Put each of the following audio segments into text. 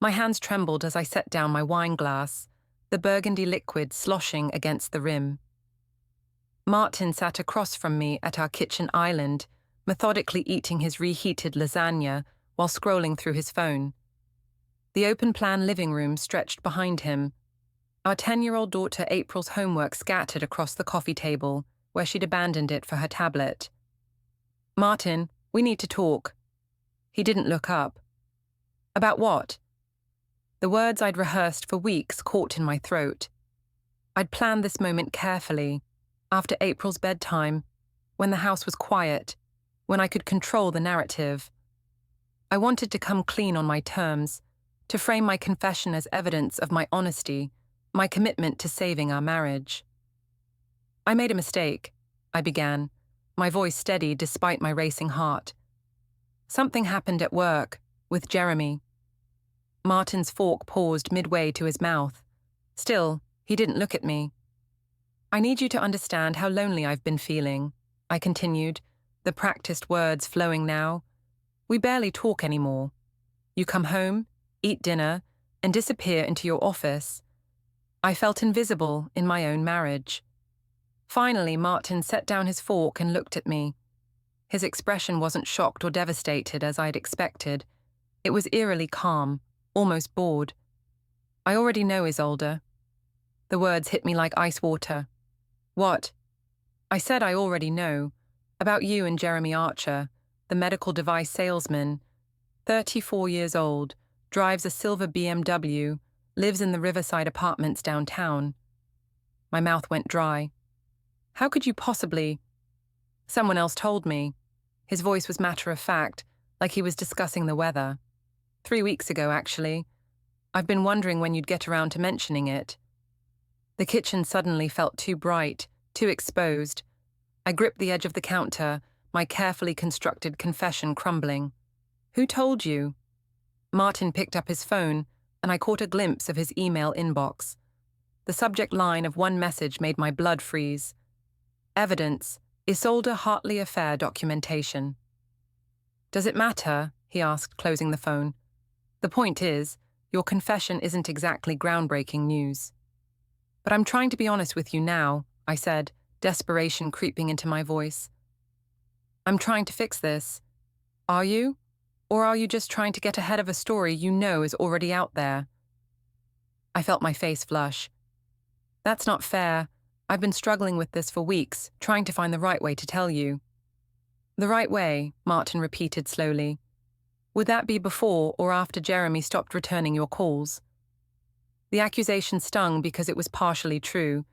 My hands trembled as I set down my wine glass, the burgundy liquid sloshing against the rim. Martin sat across from me at our kitchen island, methodically eating his reheated lasagna while scrolling through his phone. The open-plan living room stretched behind him. Our 10-year-old daughter April's homework scattered across the coffee table, where she'd abandoned it for her tablet. "Martin, we need to talk." He didn't look up. "About what?" The words I'd rehearsed for weeks caught in my throat. I'd planned this moment carefully, after April's bedtime, when the house was quiet, when I could control the narrative. I wanted to come clean on my terms, to frame my confession as evidence of my honesty, my commitment to saving our marriage. "I made a mistake," I began, my voice steady despite my racing heart. "Something happened at work, with Jeremy." Martin's fork paused midway to his mouth. Still, he didn't look at me. "I need you to understand how lonely I've been feeling," I continued, the practiced words flowing now. "We barely talk anymore. You come home, eat dinner, and disappear into your office. I felt invisible in my own marriage." Finally, Martin set down his fork and looked at me. His expression wasn't shocked or devastated as I'd expected. It was eerily calm, almost bored. "I already know, Isolde." The words hit me like ice water. "What?" "I said I already know. About you and Jeremy Archer, the medical device salesman, 34 years old, drives a silver BMW, lives in the Riverside apartments downtown." My mouth went dry. "How could you possibly—" "Someone else told me." His voice was matter-of-fact, like he was discussing the weather. 3 weeks ago, actually. I've been wondering when you'd get around to mentioning it." The kitchen suddenly felt too bright, too exposed. I gripped the edge of the counter, my carefully constructed confession crumbling. "Who told you?" Martin picked up his phone, and I caught a glimpse of his email inbox. The subject line of one message made my blood freeze. "Evidence, Isolde Hartley affair documentation." "Does it matter?" he asked, closing the phone. "The point is, your confession isn't exactly groundbreaking news." "But I'm trying to be honest with you now," I said, desperation creeping into my voice. "I'm trying to fix this. Are you? Or are you just trying to get ahead of a story you know is already out there?" I felt my face flush. "That's not fair. I've been struggling with this for weeks, trying to find the right way to tell you." "The right way," Martin repeated slowly. "Would that be before or after Jeremy stopped returning your calls?" The accusation stung because it was partially true.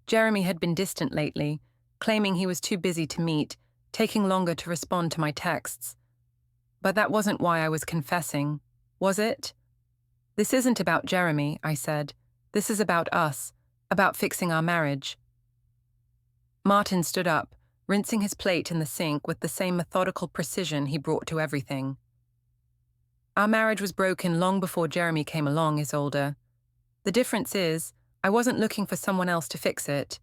Jeremy had been distant lately, claiming he was too busy to meet, taking longer to respond to my texts. But that wasn't why I was confessing, was it? "This isn't about Jeremy," I said. "This is about us, about fixing our marriage." Martin stood up, rinsing his plate in the sink with the same methodical precision he brought to everything. "Our marriage was broken long before Jeremy came along, Isolde. The difference is, I wasn't looking for someone else to fix it."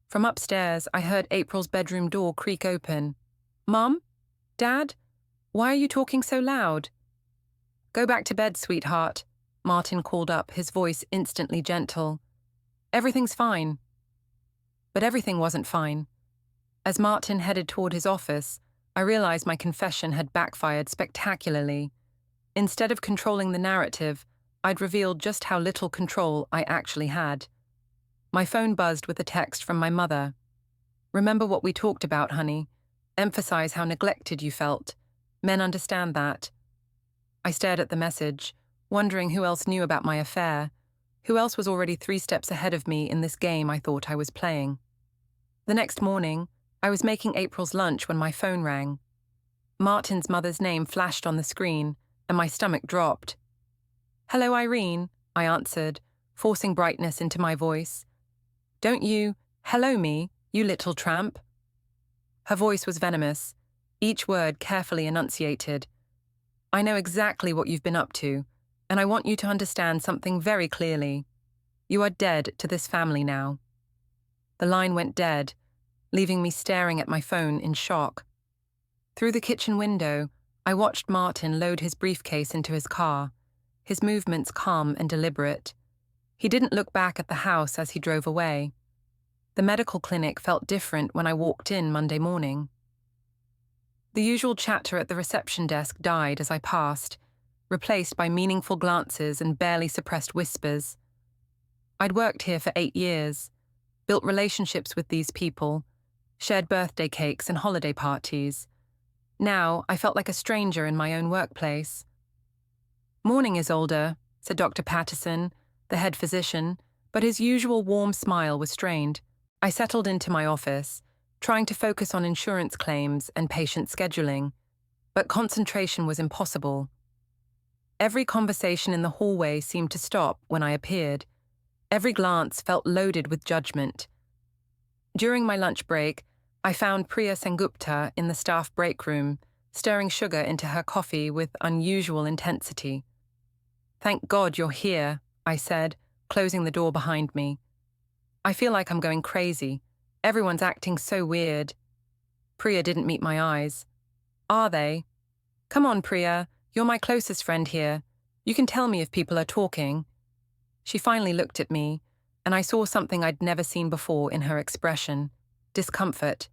From upstairs, I heard April's bedroom door creak open. "Mum? Dad? Why are you talking so loud?" "Go back to bed, sweetheart," Martin called up, his voice instantly gentle. "Everything's fine." But everything wasn't fine. As Martin headed toward his office, I realized my confession had backfired spectacularly. Instead of controlling the narrative, I'd revealed just how little control I actually had. My phone buzzed with a text from my mother. "Remember what we talked about, honey. Emphasize how neglected you felt. Men understand that." I stared at the message, wondering who else knew about my affair, who else was already 3 steps ahead of me in this game I thought I was playing. The next morning, I was making April's lunch when my phone rang. Martin's mother's name flashed on the screen, and my stomach dropped. "Hello, Irene," I answered, forcing brightness into my voice. "Don't you hello me, you little tramp." Her voice was venomous, each word carefully enunciated. "I know exactly what you've been up to, and I want you to understand something very clearly. You are dead to this family now." The line went dead, leaving me staring at my phone in shock. Through the kitchen window, I watched Martin load his briefcase into his car. his movements calm and deliberate. He didn't look back at the house as he drove away. The medical clinic felt different when I walked in Monday morning. The usual chatter at the reception desk died as I passed, replaced by meaningful glances and barely suppressed whispers. I'd worked here for 8 years, built relationships with these people, shared birthday cakes and holiday parties. Now I felt like a stranger in my own workplace. "Morning, Isolde," said Dr. Patterson, the head physician, but his usual warm smile was strained. I settled into my office, trying to focus on insurance claims and patient scheduling, but concentration was impossible. Every conversation in the hallway seemed to stop when I appeared. Every glance felt loaded with judgment. During my lunch break, I found Priya Sengupta in the staff break room, stirring sugar into her coffee with unusual intensity. "Thank God you're here," I said, closing the door behind me. "I feel like I'm going crazy. Everyone's acting so weird." Priya didn't meet my eyes. "Are they? Come on, Priya, you're my closest friend here. You can tell me if people are talking." She finally looked at me, and I saw something I'd never seen before in her expression: discomfort.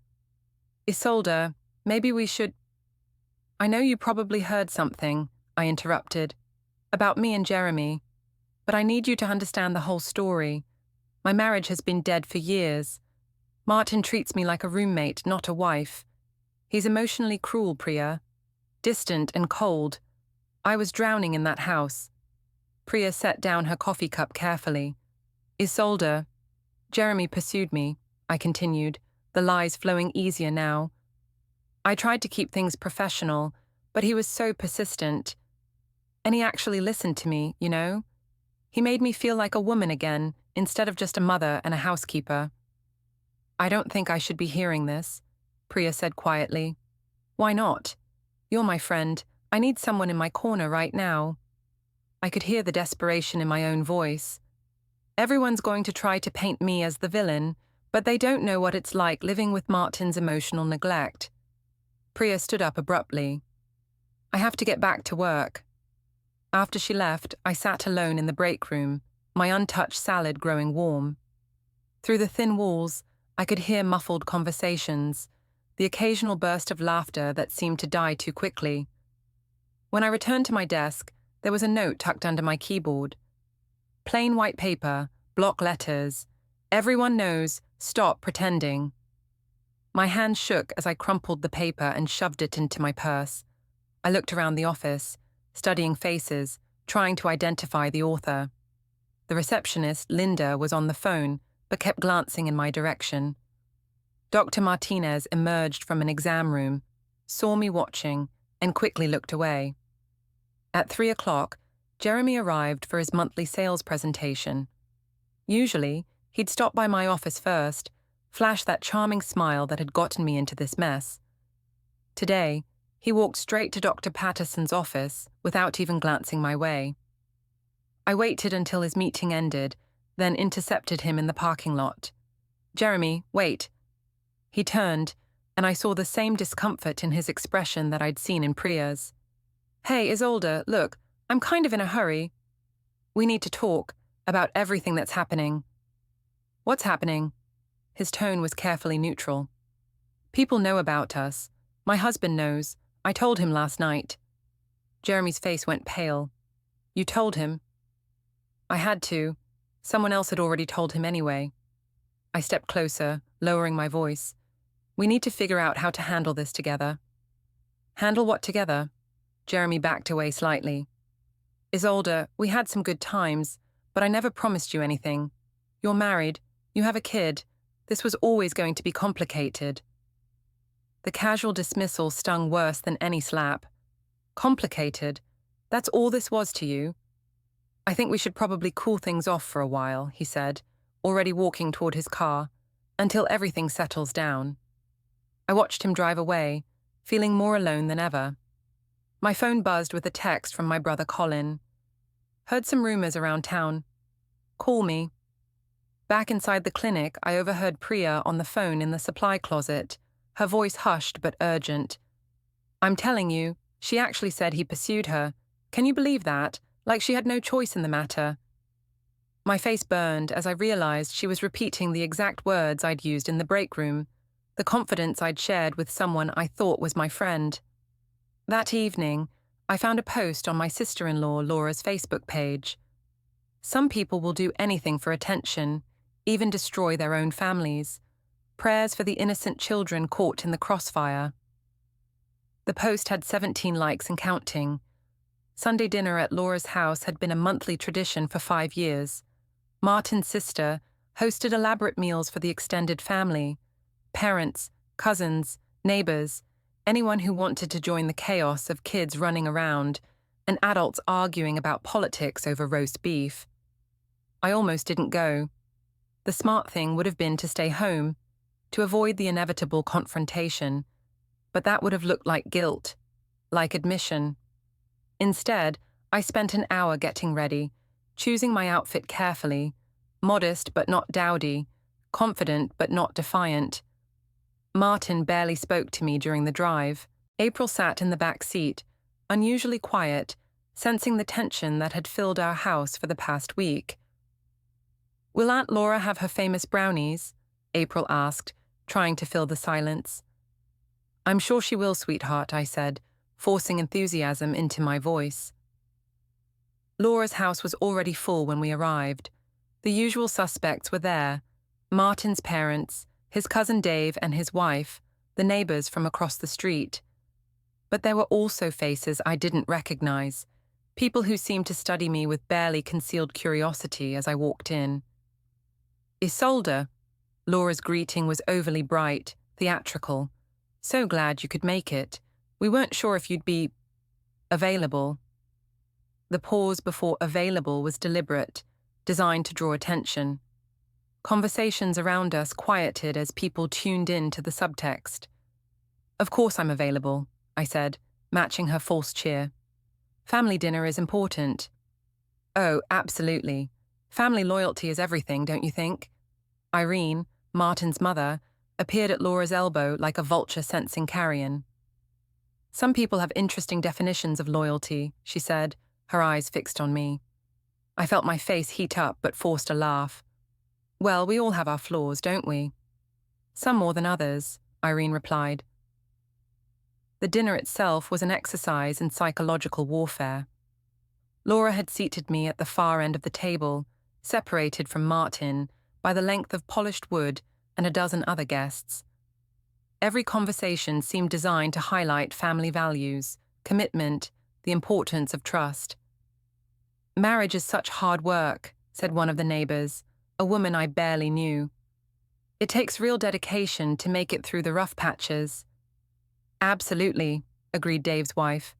"Isolde, maybe we should—" "I know you probably heard something," I interrupted, "about me and Jeremy, but I need you to understand the whole story. My marriage has been dead for years. Martin treats me like a roommate, not a wife. He's emotionally cruel, Priya. Distant and cold. I was drowning in that house." Priya set down her coffee cup carefully. "Isolde, Jeremy pursued me," I continued, the lies flowing easier now. "I tried to keep things professional, but he was so persistent. And he actually listened to me, you know? He made me feel like a woman again, instead of just a mother and a housekeeper." "I don't think I should be hearing this," Priya said quietly. "Why not? You're my friend. I need someone in my corner right now." I could hear the desperation in my own voice. Everyone's going to try to paint me as the villain, but they don't know what it's like living with Martin's emotional neglect. Priya stood up abruptly. "I have to get back to work." After she left, I sat alone in the break room, my untouched salad growing warm. Through the thin walls, I could hear muffled conversations, the occasional burst of laughter that seemed to die too quickly. When I returned to my desk, there was a note tucked under my keyboard. Plain white paper, block letters. "Everyone knows, stop pretending." My hand shook as I crumpled the paper and shoved it into my purse. I looked around the office, studying faces, trying to identify the author. The receptionist, Linda, was on the phone, but kept glancing in my direction. Dr. Martinez emerged from an exam room, saw me watching, and quickly looked away. At 3 o'clock, Jeremy arrived for his monthly sales presentation. Usually, he'd stop by my office first, flash that charming smile that had gotten me into this mess. Today, he walked straight to Dr. Patterson's office without even glancing my way. I waited until his meeting ended, then intercepted him in the parking lot. "Jeremy, wait." He turned, and I saw the same discomfort in his expression that I'd seen in Priya's. "Hey, Isolde, look, I'm kind of in a hurry. We need to talk about everything that's happening." "What's happening?" His tone was carefully neutral. "People know about us. My husband knows. I told him last night." Jeremy's face went pale. "You told him?" "I had to. Someone else had already told him anyway." I stepped closer, lowering my voice. "We need to figure out how to handle this together." "Handle what together?" Jeremy backed away slightly. "Isolde, we had some good times, but I never promised you anything. You're married. You have a kid. This was always going to be complicated." The casual dismissal stung worse than any slap. "Complicated? That's all this was to you?" "I think we should probably cool things off for a while," he said, already walking toward his car, "until everything settles down." I watched him drive away, feeling more alone than ever. My phone buzzed with a text from my brother Colin. "Heard some rumors around town. Call me." Back inside the clinic, I overheard Priya on the phone in the supply closet, her voice hushed but urgent. "I'm telling you, she actually said he pursued her. Can you believe that? like she had no choice in the matter. My face burned as I realized she was repeating the exact words I'd used in the break room, the confidence I'd shared with someone I thought was my friend. That evening, I found a post on my sister-in-law Laura's Facebook page. Some people will do anything for attention, even destroy their own families. Prayers for the innocent children caught in the crossfire. The post had 17 likes and counting. Sunday dinner at Laura's house had been a monthly tradition for 5 years. Martin's sister hosted elaborate meals for the extended family. Parents, cousins, neighbors, anyone who wanted to join the chaos of kids running around and adults arguing about politics over roast beef. I almost didn't go. The smart thing would have been to stay home, to avoid the inevitable confrontation, but that would have looked like guilt, like admission. Instead, I spent an hour getting ready, choosing my outfit carefully, modest but not dowdy, confident but not defiant. Martin barely spoke to me during the drive. April sat in the back seat, unusually quiet, sensing the tension that had filled our house for the past week. "Will Aunt Laura have her famous brownies?" April asked, trying to fill the silence. "I'm sure she will, sweetheart," I said, forcing enthusiasm into my voice. Laura's house was already full when we arrived. The usual suspects were there: Martin's parents, his cousin Dave and his wife, the neighbors from across the street. But there were also faces I didn't recognize, people who seemed to study me with barely concealed curiosity as I walked in. "Isolde." Laura's greeting was overly bright, theatrical. "So glad you could make it. We weren't sure if you'd be available." The pause before available was deliberate, designed to draw attention. Conversations around us quieted as people tuned in to the subtext. "Of course I'm available," I said, matching her false cheer. "Family dinner is important." "Oh, absolutely. Family loyalty is everything, don't you think?" Irene, Martin's mother, appeared at Laura's elbow like a vulture sensing carrion. "Some people have interesting definitions of loyalty," she said, her eyes fixed on me. I felt my face heat up but forced a laugh. "Well, we all have our flaws, don't we?" "Some more than others," Irene replied. The dinner itself was an exercise in psychological warfare. Laura had seated me at the far end of the table, separated from Martin by the length of polished wood and a dozen other guests. Every conversation seemed designed to highlight family values, commitment, the importance of trust. "Marriage is such hard work," said one of the neighbors, a woman I barely knew. "It takes real dedication to make it through the rough patches." "Absolutely," agreed Dave's wife.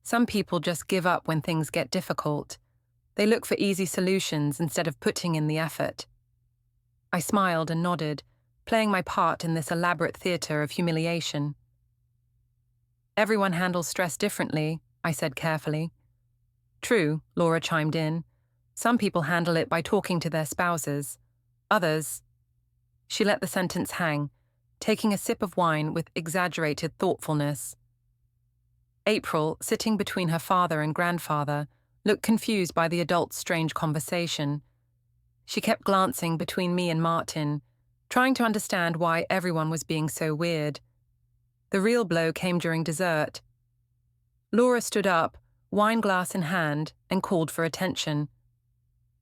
"Some people just give up when things get difficult. They look for easy solutions instead of putting in the effort." I smiled and nodded, playing my part in this elaborate theater of humiliation. "Everyone handles stress differently," I said carefully. "True," Laura chimed in. "Some people handle it by talking to their spouses. Others—" She let the sentence hang, taking a sip of wine with exaggerated thoughtfulness. April, sitting between her father and grandfather, looked confused by the adults' strange conversation. She kept glancing between me and Martin, trying to understand why everyone was being so weird. The real blow came during dessert. Laura stood up, wine glass in hand, and called for attention.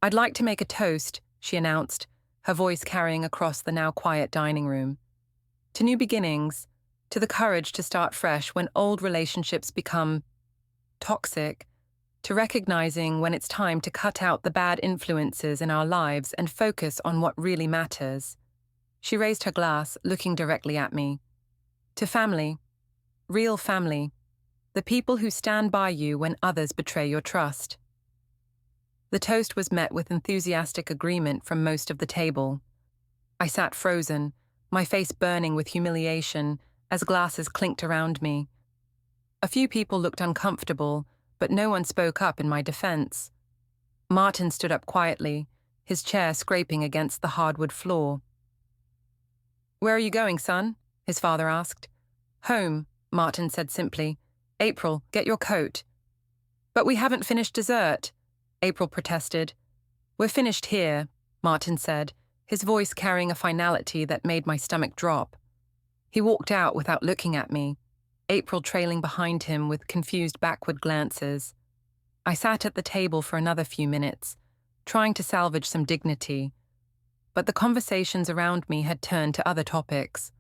"I'd like to make a toast," she announced, her voice carrying across the now quiet dining room. "To new beginnings, to the courage to start fresh when old relationships become toxic, to recognizing when it's time to cut out the bad influences in our lives and focus on what really matters." She raised her glass, looking directly at me. "To family, real family, the people who stand by you when others betray your trust." The toast was met with enthusiastic agreement from most of the table. I sat frozen, my face burning with humiliation as glasses clinked around me. A few people looked uncomfortable, but no one spoke up in my defense. Martin stood up quietly, his chair scraping against the hardwood floor. "Where are you going, son?" his father asked. "Home," Martin said simply. "April, get your coat." "But we haven't finished dessert," April protested. "We're finished here," Martin said, his voice carrying a finality that made my stomach drop. He walked out without looking at me, April trailing behind him with confused backward glances. I sat at the table for another few minutes, trying to salvage some dignity, but the conversations around me had turned to other topics.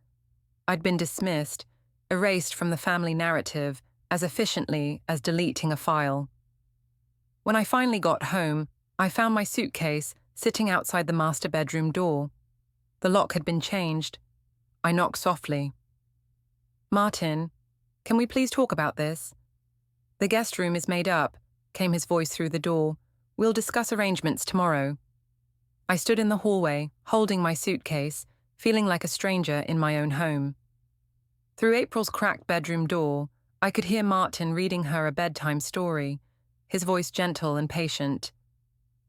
I'd been dismissed, erased from the family narrative as efficiently as deleting a file. When I finally got home, I found my suitcase sitting outside the master bedroom door. The lock had been changed. I knocked softly. "Martin, can we please talk about this?" "The guest room is made up," came his voice through the door. "We'll discuss arrangements tomorrow." I stood in the hallway, holding my suitcase, feeling like a stranger in my own home. Through April's cracked bedroom door, I could hear Martin reading her a bedtime story, his voice gentle and patient.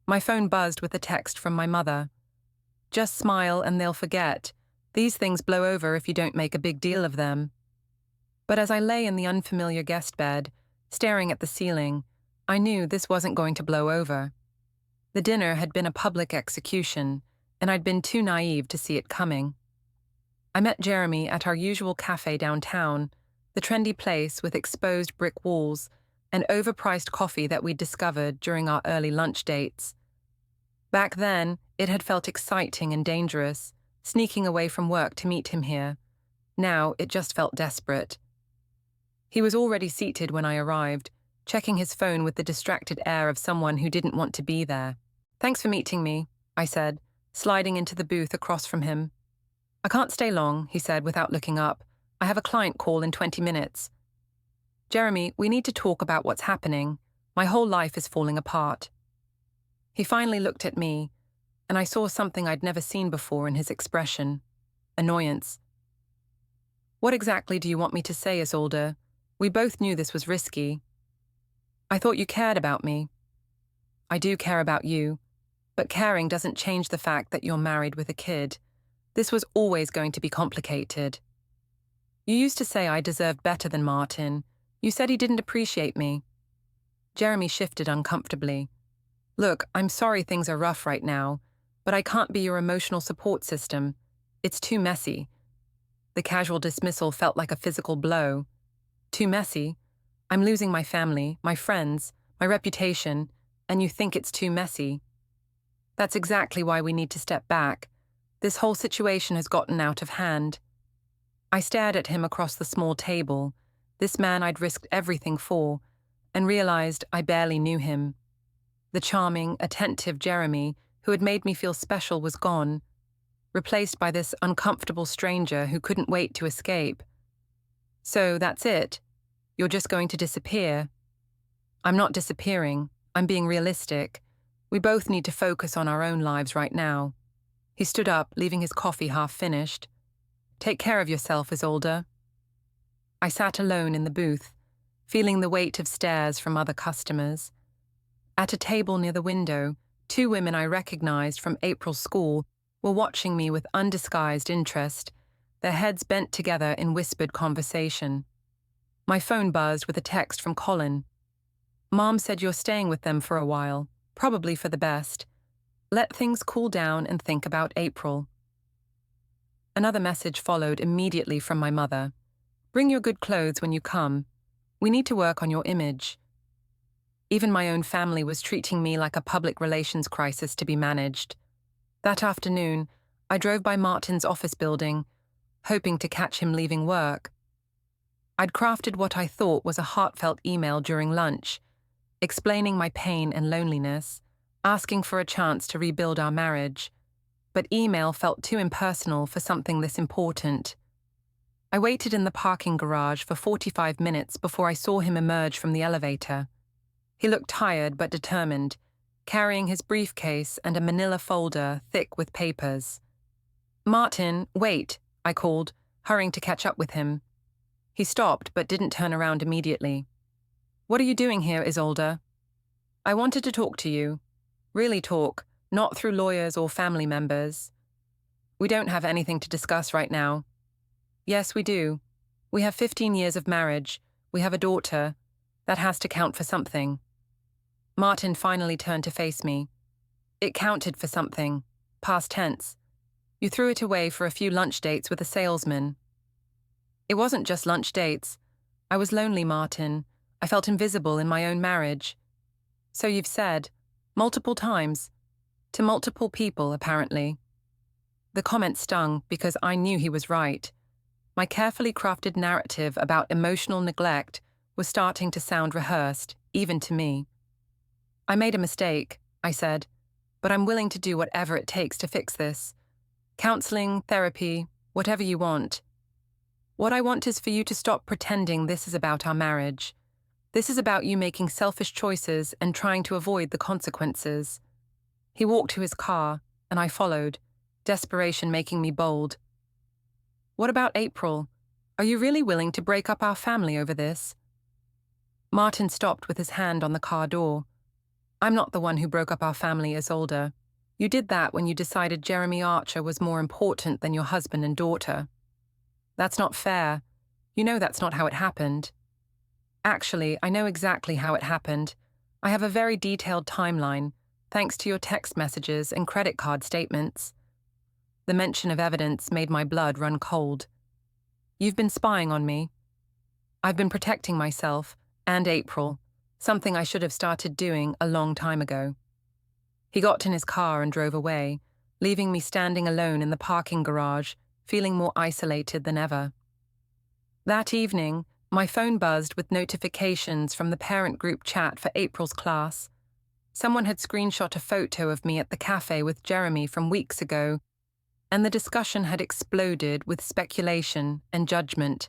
My phone buzzed with a text from my mother. "Just smile and they'll forget. These things blow over if you don't make a big deal of them." But as I lay in the unfamiliar guest bed, staring at the ceiling, I knew this wasn't going to blow over. The dinner had been a public execution, and I'd been too naive to see it coming. I met Jeremy at our usual cafe downtown, the trendy place with exposed brick walls and overpriced coffee that we'd discovered during our early lunch dates. Back then, it had felt exciting and dangerous, sneaking away from work to meet him here. Now, it just felt desperate. He was already seated when I arrived, checking his phone with the distracted air of someone who didn't want to be there. "Thanks for meeting me," I said, sliding into the booth across from him. "I can't stay long," he said without looking up. "I have a client call in 20 minutes. "Jeremy, we need to talk about what's happening. My whole life is falling apart." He finally looked at me, and I saw something I'd never seen before in his expression: annoyance. "What exactly do you want me to say, Isolde? We both knew this was risky." "I thought you cared about me." "I do care about you, but caring doesn't change the fact that you're married with a kid. This was always going to be complicated. You used to say I deserved better than Martin. You said he didn't appreciate me." Jeremy shifted uncomfortably. "Look, I'm sorry things are rough right now, but I can't be your emotional support system. It's too messy." The casual dismissal felt like a physical blow. "Too messy? I'm losing my family, my friends, my reputation, and you think it's too messy? That's exactly why we need to step back. This whole situation has gotten out of hand." I stared at him across the small table, this man I'd risked everything for, and realized I barely knew him. The charming, attentive Jeremy, who had made me feel special, was gone, replaced by this uncomfortable stranger who couldn't wait to escape. "So that's it? You're just going to disappear?" "I'm not disappearing. I'm being realistic. We both need to focus on our own lives right now." He stood up, leaving his coffee half-finished. "Take care of yourself, Isolde." I sat alone in the booth, feeling the weight of stares from other customers. At a table near the window, two women I recognized from April's school were watching me with undisguised interest, their heads bent together in whispered conversation. My phone buzzed with a text from Colin. "Mom said you're staying with them for a while, probably for the best. Let things cool down and think about April." Another message followed immediately from my mother. "Bring your good clothes when you come. We need to work on your image." Even my own family was treating me like a public relations crisis to be managed. That afternoon, I drove by Martin's office building, hoping to catch him leaving work. I'd crafted what I thought was a heartfelt email during lunch, explaining my pain and loneliness, asking for a chance to rebuild our marriage. But email felt too impersonal for something this important. I waited in the parking garage for 45 minutes before I saw him emerge from the elevator. He looked tired but determined, carrying his briefcase and a manila folder thick with papers. "Martin, wait," I called, hurrying to catch up with him. He stopped but didn't turn around immediately. "What are you doing here, Isolde?" "I wanted to talk to you. Really talk, not through lawyers or family members." "We don't have anything to discuss right now." "Yes, we do. We have 15 years of marriage. We have a daughter. That has to count for something." Martin finally turned to face me. It counted for something. Past tense. You threw it away for a few lunch dates with a salesman. It wasn't just lunch dates. I was lonely, Martin. I felt invisible in my own marriage. So you've said. Multiple times. To multiple people, apparently. The comment stung because I knew he was right. My carefully crafted narrative about emotional neglect was starting to sound rehearsed, even to me. I made a mistake, I said, but I'm willing to do whatever it takes to fix this. Counseling, therapy, whatever you want. What I want is for you to stop pretending this is about our marriage. This is about you making selfish choices and trying to avoid the consequences. He walked to his car, and I followed, desperation making me bold. What about April? Are you really willing to break up our family over this? Martin stopped with his hand on the car door. I'm not the one who broke up our family, Isolde. You did that when you decided Jeremy Archer was more important than your husband and daughter. That's not fair. You know that's not how it happened. Actually, I know exactly how it happened. I have a very detailed timeline, thanks to your text messages and credit card statements. The mention of evidence made my blood run cold. You've been spying on me. I've been protecting myself, and April, something I should have started doing a long time ago. He got in his car and drove away, leaving me standing alone in the parking garage, feeling more isolated than ever. That evening, my phone buzzed with notifications from the parent group chat for April's class. Someone had screenshot a photo of me at the cafe with Jeremy from weeks ago, and the discussion had exploded with speculation and judgment.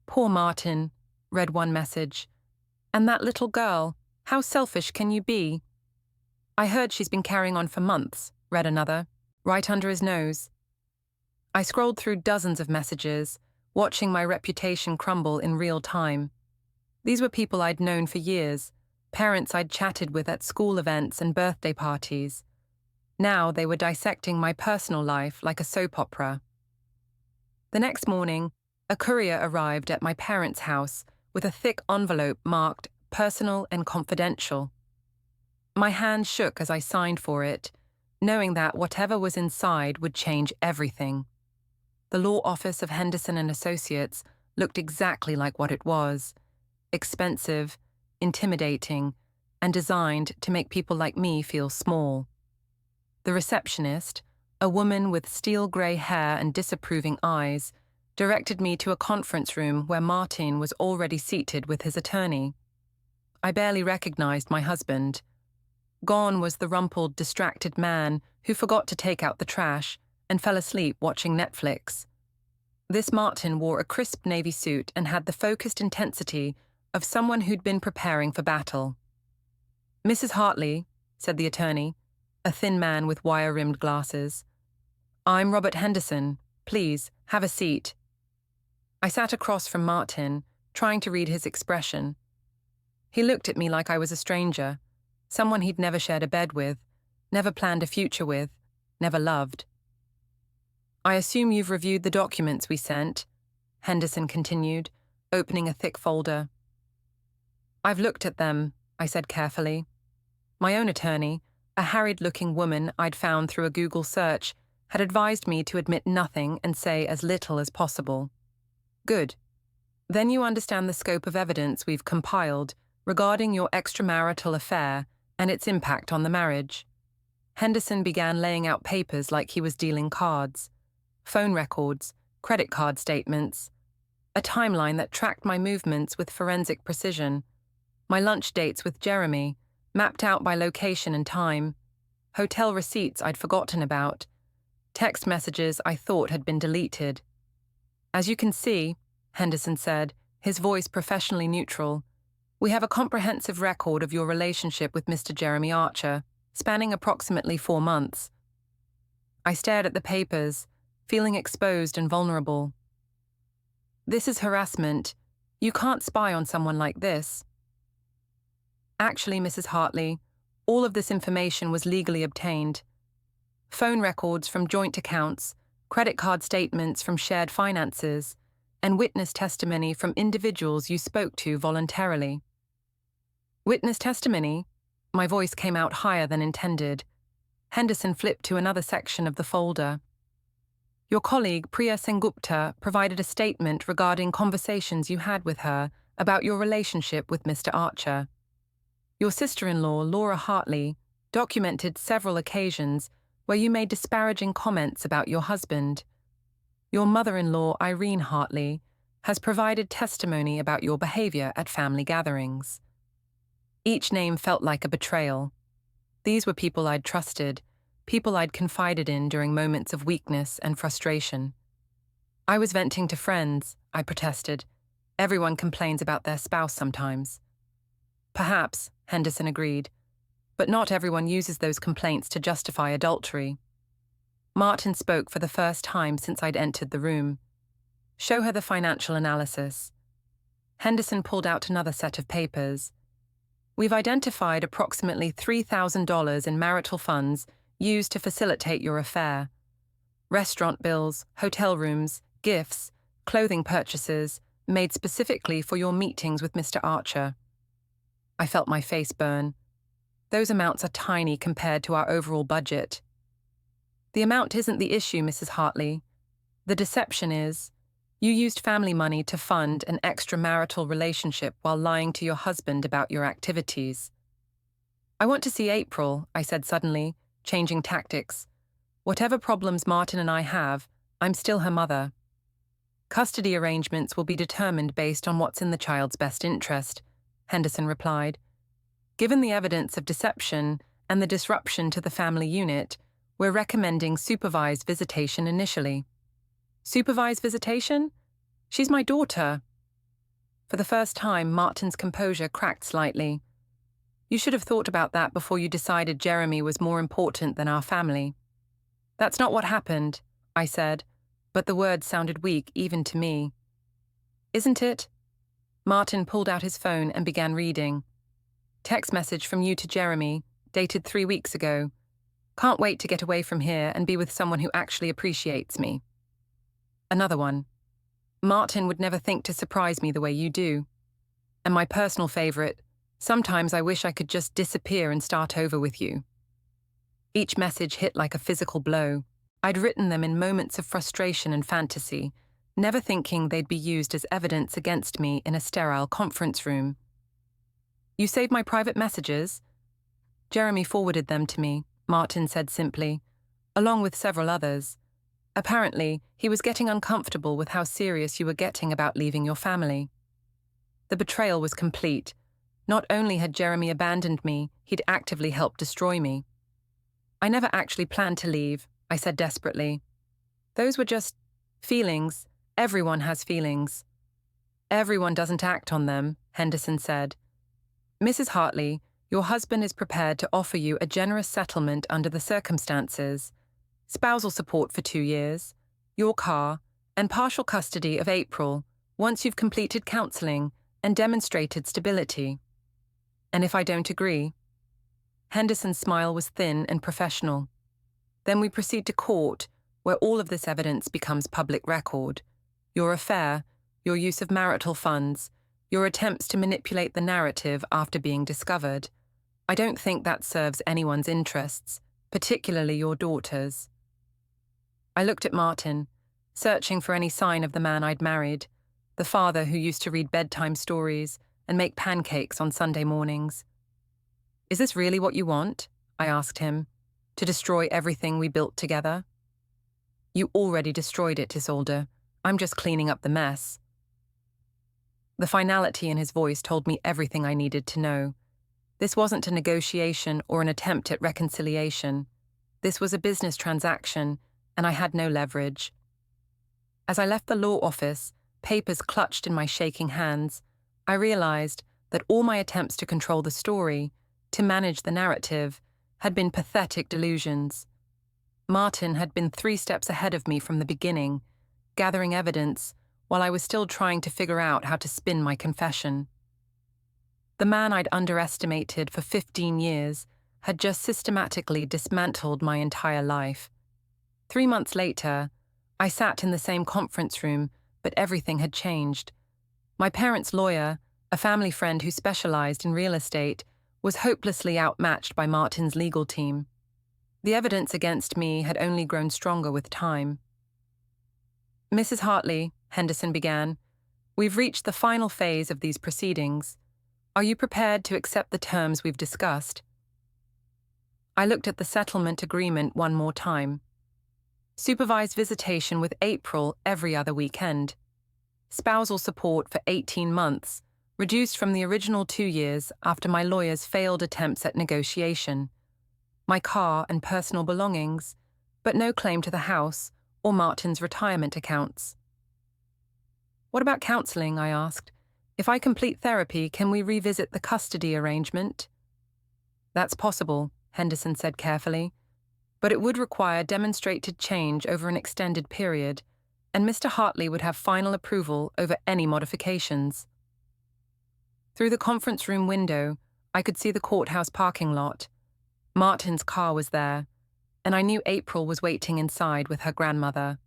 Poor Martin, read one message. And that little girl, how selfish can you be? I heard she's been carrying on for months, read another, right under his nose. I scrolled through dozens of messages, watching my reputation crumble in real time. These were people I'd known for years, parents I'd chatted with at school events and birthday parties. Now they were dissecting my personal life like a soap opera. The next morning, a courier arrived at my parents' house with a thick envelope marked personal and confidential. My hand shook as I signed for it, knowing that whatever was inside would change everything. The law office of Henderson and Associates looked exactly like what it was: expensive, intimidating, and designed to make people like me feel small. The receptionist, a woman with steel-grey hair and disapproving eyes, directed me to a conference room where Martin was already seated with his attorney. I barely recognized my husband. Gone was the rumpled, distracted man who forgot to take out the trash and fell asleep watching Netflix. This Martin wore a crisp navy suit and had the focused intensity of someone who'd been preparing for battle. "Mrs. Hartley," said the attorney, a thin man with wire-rimmed glasses. "I'm Robert Henderson. Please, have a seat." I sat across from Martin, trying to read his expression. He looked at me like I was a stranger, someone he'd never shared a bed with, never planned a future with, never loved. "I assume you've reviewed the documents we sent," Henderson continued, opening a thick folder. "I've looked at them," I said carefully. My own attorney, a harried-looking woman I'd found through a Google search, had advised me to admit nothing and say as little as possible. "Good. Then you understand the scope of evidence we've compiled regarding your extramarital affair and its impact on the marriage." Henderson began laying out papers like he was dealing cards. Phone records, credit card statements, a timeline that tracked my movements with forensic precision, my lunch dates with Jeremy, mapped out by location and time, hotel receipts I'd forgotten about, text messages I thought had been deleted. "As you can see," Henderson said, his voice professionally neutral, "we have a comprehensive record of your relationship with Mr. Jeremy Archer, spanning approximately 4 months. I stared at the papers, feeling exposed and vulnerable. "This is harassment. You can't spy on someone like this." "Actually, Mrs. Hartley, all of this information was legally obtained. Phone records from joint accounts, credit card statements from shared finances, and witness testimony from individuals you spoke to voluntarily." "Witness testimony?" My voice came out higher than intended. Henderson flipped to another section of the folder. Your colleague, Priya Sengupta, provided a statement regarding conversations you had with her about your relationship with Mr. Archer. Your sister-in-law, Laura Hartley, documented several occasions where you made disparaging comments about your husband. Your mother-in-law, Irene Hartley, has provided testimony about your behavior at family gatherings. Each name felt like a betrayal. These were people I'd trusted, people I'd confided in during moments of weakness and frustration. I was venting to friends, I protested. Everyone complains about their spouse sometimes. Perhaps, Henderson agreed, but not everyone uses those complaints to justify adultery. Martin spoke for the first time since I'd entered the room. Show her the financial analysis. Henderson pulled out another set of papers. We've identified approximately $3,000 in marital funds used to facilitate your affair. Restaurant bills, hotel rooms, gifts, clothing purchases made specifically for your meetings with Mr. Archer. I felt my face burn. Those amounts are tiny compared to our overall budget. The amount isn't the issue, Mrs. Hartley. The deception is, you used family money to fund an extramarital relationship while lying to your husband about your activities. I want to see April, I said suddenly, changing tactics. Whatever problems Martin and I have, I'm still her mother. Custody arrangements will be determined based on what's in the child's best interest, Henderson replied. Given the evidence of deception and the disruption to the family unit, we're recommending supervised visitation initially. Supervised visitation? She's my daughter. For the first time, Martin's composure cracked slightly. You should have thought about that before you decided Jeremy was more important than our family. That's not what happened, I said, but the words sounded weak even to me. Isn't it? Martin pulled out his phone and began reading. Text message from you to Jeremy, dated 3 weeks ago. Can't wait to get away from here and be with someone who actually appreciates me. Another one. Martin would never think to surprise me the way you do. And my personal favorite, sometimes I wish I could just disappear and start over with you. Each message hit like a physical blow. I'd written them in moments of frustration and fantasy, never thinking they'd be used as evidence against me in a sterile conference room. You saved my private messages? Jeremy forwarded them to me, Martin said simply, along with several others. Apparently, he was getting uncomfortable with how serious you were getting about leaving your family. The betrayal was complete. Not only had Jeremy abandoned me, he'd actively helped destroy me. I never actually planned to leave, I said desperately. Those were just feelings. Everyone has feelings. Everyone doesn't act on them, Henderson said. Mrs. Hartley, your husband is prepared to offer you a generous settlement under the circumstances. Spousal support for 2 years, your car, and partial custody of April once you've completed counseling and demonstrated stability. And if I don't agree? Henderson's smile was thin and professional. Then we proceed to court, where all of this evidence becomes public record. Your affair, your use of marital funds, your attempts to manipulate the narrative after being discovered. I don't think that serves anyone's interests, particularly your daughter's. I looked at Martin, searching for any sign of the man I'd married, the father who used to read bedtime stories and make pancakes on Sunday mornings. Is this really what you want? I asked him. To destroy everything we built together? You already destroyed it, Isolde. I'm just cleaning up the mess. The finality in his voice told me everything I needed to know. This wasn't a negotiation or an attempt at reconciliation. This was a business transaction, and I had no leverage. As I left the law office, papers clutched in my shaking hands, I realized that all my attempts to control the story, to manage the narrative, had been pathetic delusions. Martin had been 3 steps ahead of me from the beginning, gathering evidence, while I was still trying to figure out how to spin my confession. The man I'd underestimated for 15 years had just systematically dismantled my entire life. 3 months later, I sat in the same conference room, but everything had changed. My parents' lawyer, a family friend who specialized in real estate, was hopelessly outmatched by Martin's legal team. The evidence against me had only grown stronger with time. "Mrs. Hartley," Henderson began, "we've reached the final phase of these proceedings. Are you prepared to accept the terms we've discussed?" I looked at the settlement agreement one more time. Supervised visitation with April every other weekend. Spousal support for 18 months, reduced from the original 2 years after my lawyer's failed attempts at negotiation. My car and personal belongings, but no claim to the house or Martin's retirement accounts. "What about counseling?" I asked. "If I complete therapy, can we revisit the custody arrangement?" "That's possible," Henderson said carefully, "but it would require demonstrated change over an extended period, and Mr. Hartley would have final approval over any modifications." Through the conference room window, I could see the courthouse parking lot. Martin's car was there, and I knew April was waiting inside with her grandmother.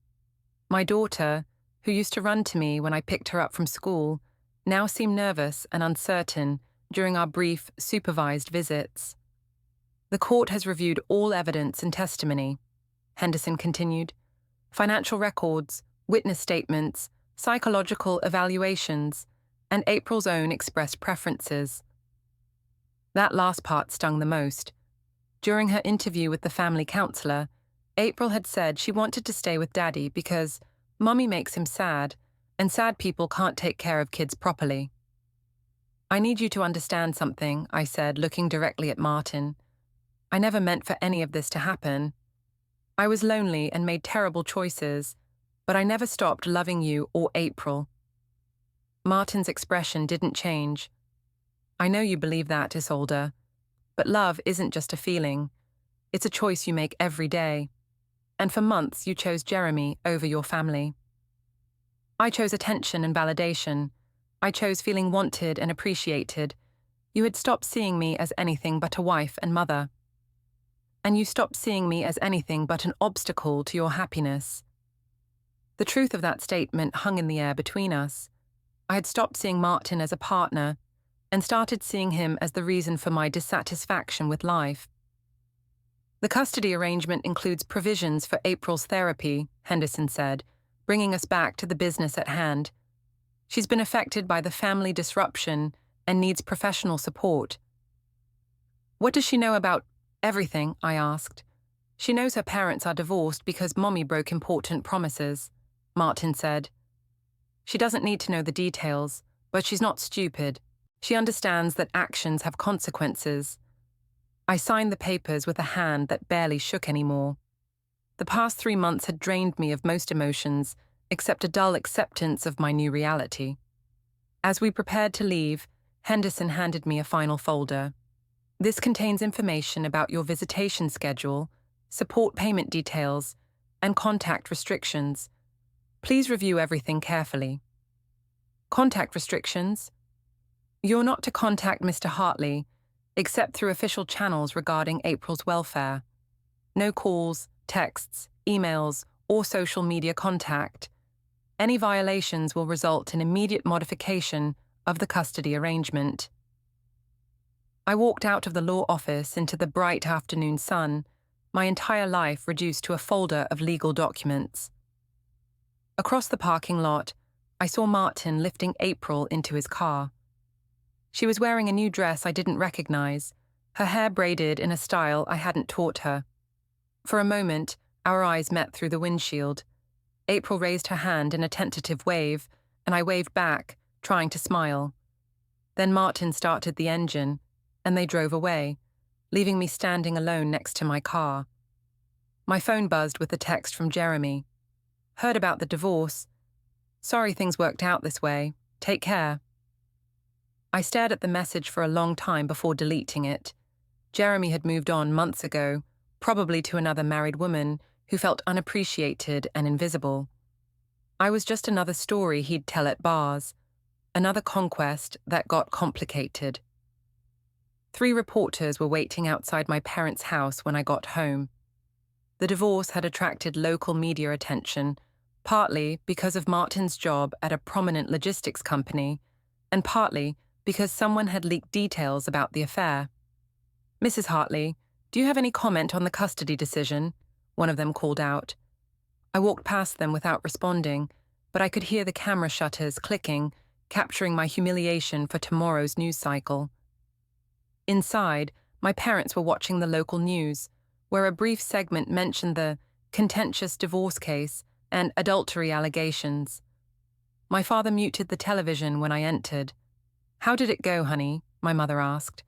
My daughter, who used to run to me when I picked her up from school, now seemed nervous and uncertain during our brief, supervised visits. "The court has reviewed all evidence and testimony," Henderson continued. "Financial records, witness statements, psychological evaluations, and April's own expressed preferences." That last part stung the most. During her interview with the family counselor, April had said she wanted to stay with Daddy because Mummy makes him sad, and sad people can't take care of kids properly. "I need you to understand something," I said, looking directly at Martin. "I never meant for any of this to happen. I was lonely and made terrible choices, but I never stopped loving you or April." Martin's expression didn't change. "I know you believe that, Isolde. But love isn't just a feeling. It's a choice you make every day. And for months you chose Jeremy over your family. I chose attention and validation. I chose feeling wanted and appreciated. You had stopped seeing me as anything but a wife and mother. And you stopped seeing me as anything but an obstacle to your happiness." The truth of that statement hung in the air between us. I had stopped seeing Martin as a partner and started seeing him as the reason for my dissatisfaction with life. "The custody arrangement includes provisions for April's therapy," Henderson said, bringing us back to the business at hand. "She's been affected by the family disruption and needs professional support." "What does she know about everything?" I asked. "She knows her parents are divorced because Mommy broke important promises," Martin said. "She doesn't need to know the details, but she's not stupid. She understands that actions have consequences." I signed the papers with a hand that barely shook anymore. The past 3 months had drained me of most emotions, except a dull acceptance of my new reality. As we prepared to leave, Henderson handed me a final folder. "This contains information about your visitation schedule, support payment details, and contact restrictions. Please review everything carefully." "Contact restrictions?" "You're not to contact Mr. Hartley, except through official channels regarding April's welfare. No calls, texts, emails, or social media contact. Any violations will result in immediate modification of the custody arrangement." I walked out of the law office into the bright afternoon sun, my entire life reduced to a folder of legal documents. Across the parking lot, I saw Martin lifting April into his car. She was wearing a new dress I didn't recognize, her hair braided in a style I hadn't taught her. For a moment, our eyes met through the windshield. April raised her hand in a tentative wave, and I waved back, trying to smile. Then Martin started the engine, and they drove away, leaving me standing alone next to my car. My phone buzzed with a text from Jeremy. "Heard about the divorce. Sorry things worked out this way. Take care." I stared at the message for a long time before deleting it. Jeremy had moved on months ago, probably to another married woman who felt unappreciated and invisible. I was just another story he'd tell at bars, another conquest that got complicated. 3 reporters were waiting outside my parents' house when I got home. The divorce had attracted local media attention, partly because of Martin's job at a prominent logistics company, and partly because someone had leaked details about the affair. Mrs. Hartley, do you have any comment on the custody decision? One of them called out. I walked past them without responding, but I could hear the camera shutters clicking, capturing my humiliation for tomorrow's news cycle. Inside, my parents were watching the local news, where a brief segment mentioned the contentious divorce case and adultery allegations. My father muted the television when I entered. "How did it go, honey?" my mother asked.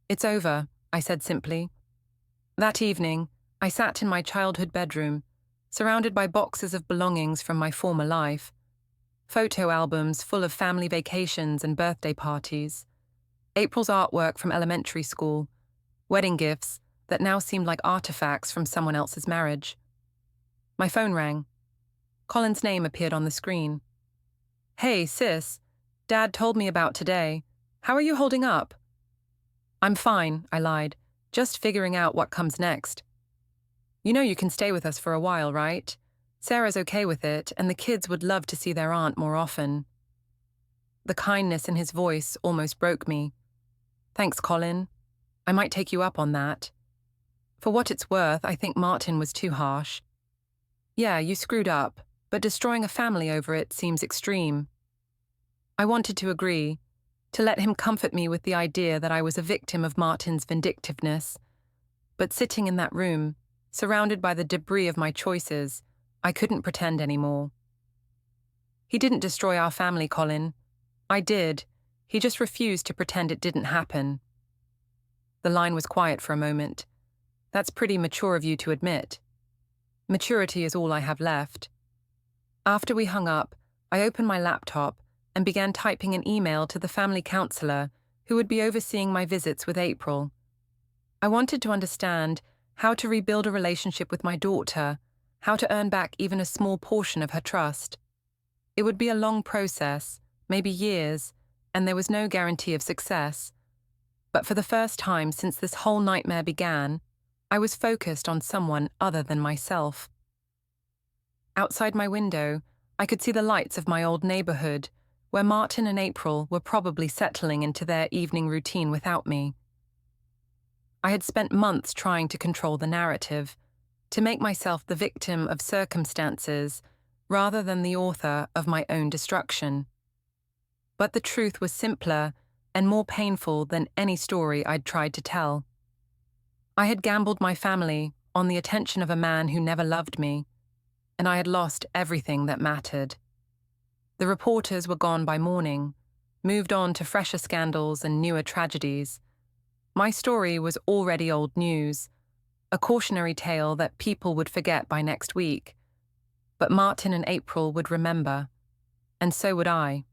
"It's over," I said simply. That evening, I sat in my childhood bedroom, surrounded by boxes of belongings from my former life, photo albums full of family vacations and birthday parties, April's artwork from elementary school, wedding gifts that now seemed like artifacts from someone else's marriage. My phone rang. Colin's name appeared on the screen. "Hey, sis, Dad told me about today. How are you holding up?" "I'm fine," I lied, "just figuring out what comes next." "You know you can stay with us for a while, right? Sarah's okay with it, and the kids would love to see their aunt more often." The kindness in his voice almost broke me. "Thanks, Colin. I might take you up on that. For what it's worth, I think Martin was too harsh. Yeah, you screwed up, but destroying a family over it seems extreme." I wanted to agree, to let him comfort me with the idea that I was a victim of Martin's vindictiveness. But sitting in that room, surrounded by the debris of my choices, I couldn't pretend anymore. "He didn't destroy our family, Colin. I did. He just refused to pretend it didn't happen." The line was quiet for a moment. "That's pretty mature of you to admit." Maturity is all I have left. After we hung up, I opened my laptop and began typing an email to the family counselor who would be overseeing my visits with April. I wanted to understand how to rebuild a relationship with my daughter, how to earn back even a small portion of her trust. It would be a long process, maybe years, and there was no guarantee of success. But for the first time since this whole nightmare began, I was focused on someone other than myself. Outside my window, I could see the lights of my old neighborhood, where Martin and April were probably settling into their evening routine without me. I had spent months trying to control the narrative, to make myself the victim of circumstances rather than the author of my own destruction. But the truth was simpler and more painful than any story I'd tried to tell. I had gambled my family on the attention of a man who never loved me, and I had lost everything that mattered. The reporters were gone by morning, moved on to fresher scandals and newer tragedies. My story was already old news, a cautionary tale that people would forget by next week. But Martin and April would remember, and so would I.